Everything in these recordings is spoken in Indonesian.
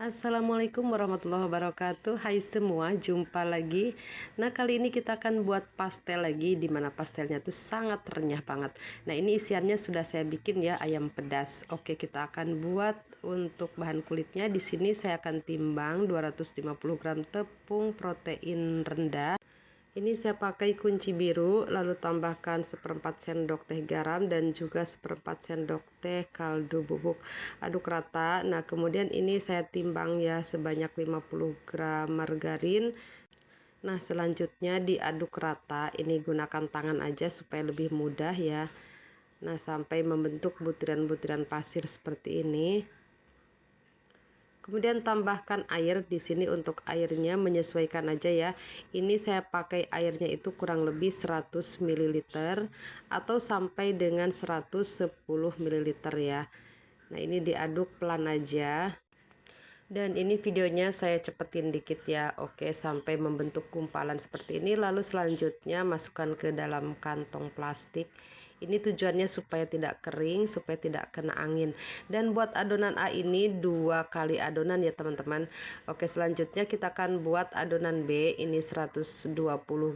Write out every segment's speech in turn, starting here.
Assalamualaikum warahmatullahi wabarakatuh. Hai semua, jumpa lagi. Nah, kali ini kita akan buat pastel lagi, dimana pastelnya tuh sangat renyah banget. Nah, ini isiannya sudah saya bikin ya, ayam pedas. Oke, kita akan buat untuk bahan kulitnya. Di sini saya akan timbang 250 gram tepung protein rendah. Ini saya pakai kunci biru, lalu tambahkan seperempat sendok teh garam dan juga seperempat sendok teh kaldu bubuk. Aduk rata. Nah, kemudian ini saya timbang ya sebanyak 50 gram margarin. Nah, selanjutnya diaduk rata. Ini gunakan tangan aja supaya lebih mudah ya. Nah, sampai membentuk butiran-butiran pasir seperti ini. Kemudian tambahkan air di sini, untuk airnya menyesuaikan aja ya. Ini saya pakai airnya itu kurang lebih 100 ml atau sampai dengan 110 ml ya. Nah, ini diaduk pelan aja. Dan ini videonya saya cepetin dikit ya. Oke, sampai membentuk gumpalan seperti ini. Lalu selanjutnya masukkan ke dalam kantong plastik. Ini tujuannya supaya tidak kering, supaya tidak kena angin. Dan buat adonan A ini 2 kali adonan ya teman-teman. Oke, selanjutnya kita akan buat adonan B. Ini 120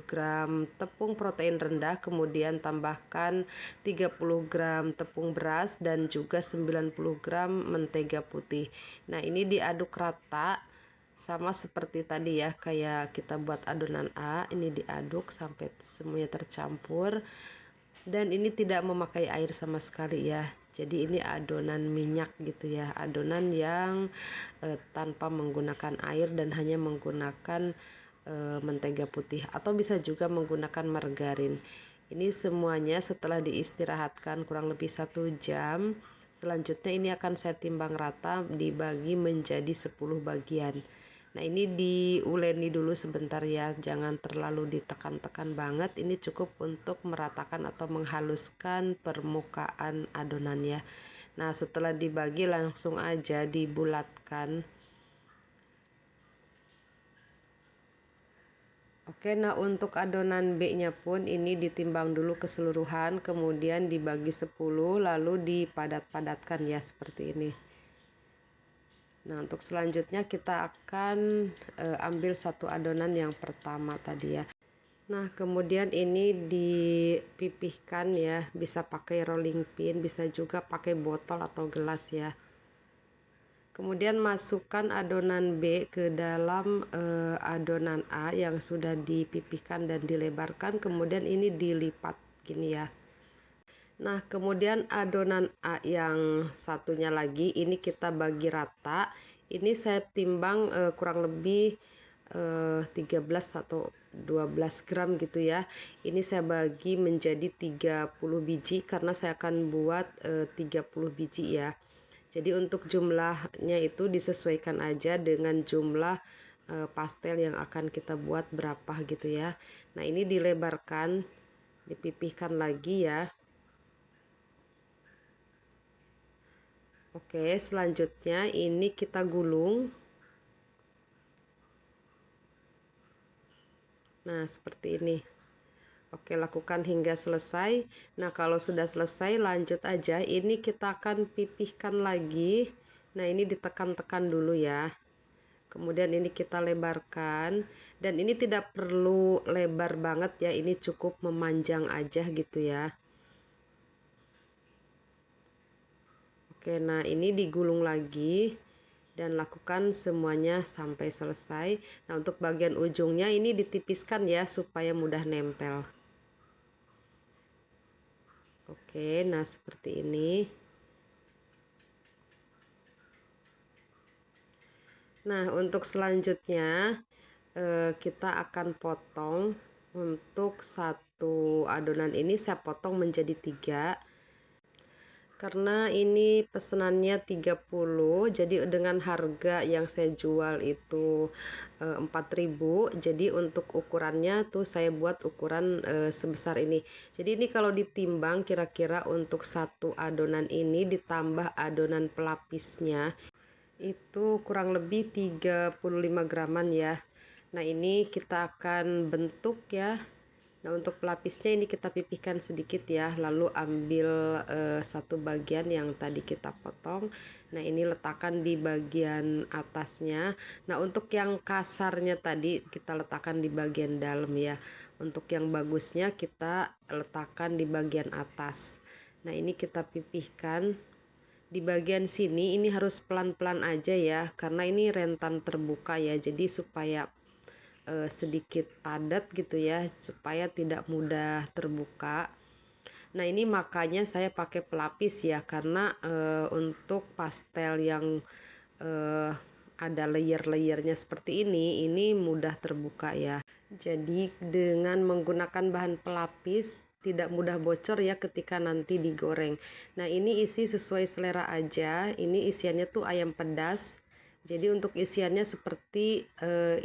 gram tepung protein rendah, kemudian tambahkan 30 gram tepung beras dan juga 90 gram mentega putih. Nah, ini diaduk rata sama seperti tadi ya, kayak kita buat adonan A. Ini diaduk sampai semuanya tercampur. Dan ini tidak memakai air sama sekali ya. Jadi ini adonan minyak gitu ya, adonan yang tanpa menggunakan air dan hanya menggunakan mentega putih, atau bisa juga menggunakan margarin. Ini semuanya setelah diistirahatkan kurang lebih 1 jam. Selanjutnya ini akan saya timbang rata, dibagi menjadi 10 bagian. Nah, ini diuleni dulu sebentar ya, jangan terlalu ditekan-tekan banget. Ini cukup untuk meratakan atau menghaluskan permukaan adonan ya. Nah, setelah dibagi langsung aja dibulatkan. Oke, nah untuk adonan B-nya pun ini ditimbang dulu keseluruhan, kemudian dibagi 10, lalu dipadat-padatkan ya seperti ini. Nah, untuk selanjutnya kita akan ambil satu adonan yang pertama tadi ya. Nah, kemudian ini dipipihkan ya, bisa pakai rolling pin, bisa juga pakai botol atau gelas ya. Kemudian masukkan adonan B ke dalam adonan A yang sudah dipipihkan dan dilebarkan, kemudian ini dilipat gini ya. Nah, kemudian adonan A yang satunya lagi ini kita bagi rata. Ini saya timbang kurang lebih 13 atau 12 gram gitu ya. Ini saya bagi menjadi 30 biji karena saya akan buat 30 biji ya. Jadi untuk jumlahnya itu disesuaikan aja dengan jumlah pastel yang akan kita buat berapa gitu ya. Nah, ini dilebarkan, dipipihkan lagi ya. Oke, selanjutnya ini kita gulung. Nah, seperti ini. Oke, lakukan hingga selesai. Nah, kalau sudah selesai lanjut aja. Ini kita akan pipihkan lagi. Nah, ini ditekan-tekan dulu ya. Kemudian ini kita lebarkan. Dan ini tidak perlu lebar banget ya. Ini cukup memanjang aja gitu ya. Oke, nah ini digulung lagi dan lakukan semuanya sampai selesai. Nah, untuk bagian ujungnya ini ditipiskan ya supaya mudah nempel. Oke, nah seperti ini. Nah, untuk selanjutnya kita akan potong. Untuk satu adonan ini saya potong menjadi 3. Karena ini pesenannya 30, jadi dengan harga yang saya jual itu 4.000, jadi untuk ukurannya tuh saya buat ukuran sebesar ini. Jadi ini kalau ditimbang kira-kira untuk satu adonan ini ditambah adonan pelapisnya itu kurang lebih 35 graman ya. Nah, ini kita akan bentuk ya. Nah, untuk pelapisnya ini kita pipihkan sedikit ya, lalu ambil satu bagian yang tadi kita potong. Nah, ini letakkan di bagian atasnya. Nah, untuk yang kasarnya tadi kita letakkan di bagian dalam ya. Untuk yang bagusnya kita letakkan di bagian atas. Nah, ini kita pipihkan di bagian sini. Ini harus pelan-pelan aja ya, karena ini rentan terbuka ya, jadi supaya sedikit padat gitu ya, supaya tidak mudah terbuka. Nah, ini makanya saya pakai pelapis ya, karena untuk pastel yang ada layer-layernya seperti ini mudah terbuka ya. Jadi dengan menggunakan bahan pelapis tidak mudah bocor ya ketika nanti digoreng. Nah, ini isi sesuai selera aja. Ini isiannya tuh ayam pedas. Jadi untuk isiannya seperti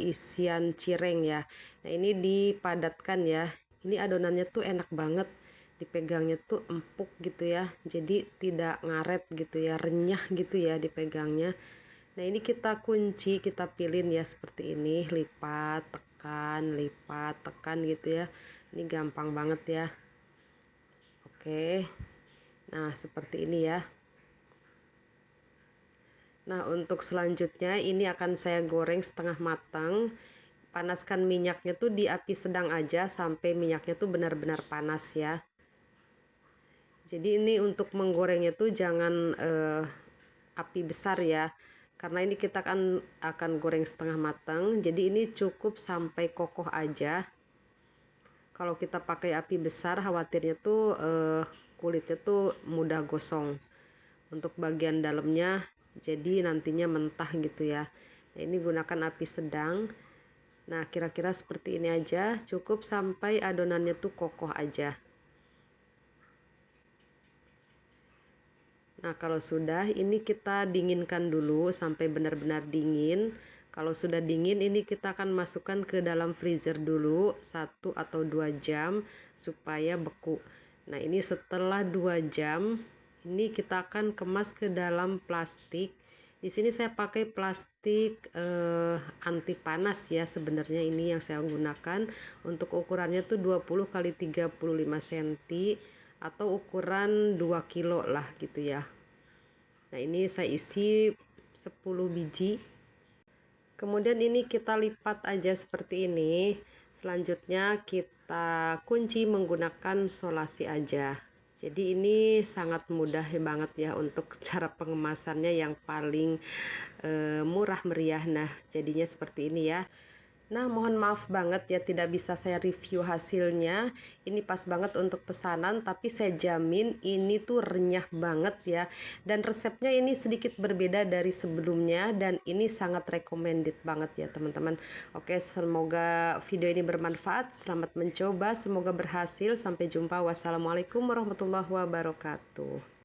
isian cireng ya. Nah, ini dipadatkan ya. Ini adonannya tuh enak banget. Dipegangnya tuh empuk gitu ya. Jadi tidak ngaret gitu ya, renyah gitu ya dipegangnya. Nah, ini kita kunci, kita pilin ya seperti ini, lipat, tekan gitu ya. Ini gampang banget ya. Oke. Nah, seperti ini ya. Nah, untuk selanjutnya ini akan saya goreng setengah matang. Panaskan minyaknya tuh di api sedang aja sampai minyaknya tuh benar-benar panas ya. Jadi ini untuk menggorengnya tuh jangan api besar ya. Karena ini kita akan goreng setengah matang. Jadi ini cukup sampai kokoh aja. Kalau kita pakai api besar khawatirnya tuh kulitnya tuh mudah gosong. Untuk bagian dalamnya jadi nantinya mentah gitu ya. Nah, ini gunakan api sedang. Nah, kira-kira seperti ini aja, cukup sampai adonannya tuh kokoh aja. Nah, kalau sudah ini kita dinginkan dulu sampai benar-benar dingin. Kalau sudah dingin ini kita akan masukkan ke dalam freezer dulu 1 atau 2 jam supaya beku. Nah, ini setelah 2 jam ini kita akan kemas ke dalam plastik. Di sini saya pakai plastik anti panas ya, sebenarnya ini yang saya gunakan. Untuk ukurannya tuh 20 kali 35 cm atau ukuran 2 kilo lah gitu ya. Nah, ini saya isi 10 biji. Kemudian ini kita lipat aja seperti ini. Selanjutnya kita kunci menggunakan solasi aja. Jadi ini sangat mudah banget ya untuk cara pengemasannya yang paling murah meriah. Nah, jadinya seperti ini ya. Nah, mohon maaf banget ya tidak bisa saya review hasilnya. Ini pas banget untuk pesanan, tapi saya jamin ini tuh renyah banget ya. Dan resepnya ini sedikit berbeda dari sebelumnya dan ini sangat recommended banget ya teman-teman. Oke, semoga video ini bermanfaat. Selamat mencoba, semoga berhasil. Sampai jumpa. Wassalamualaikum warahmatullahi wabarakatuh.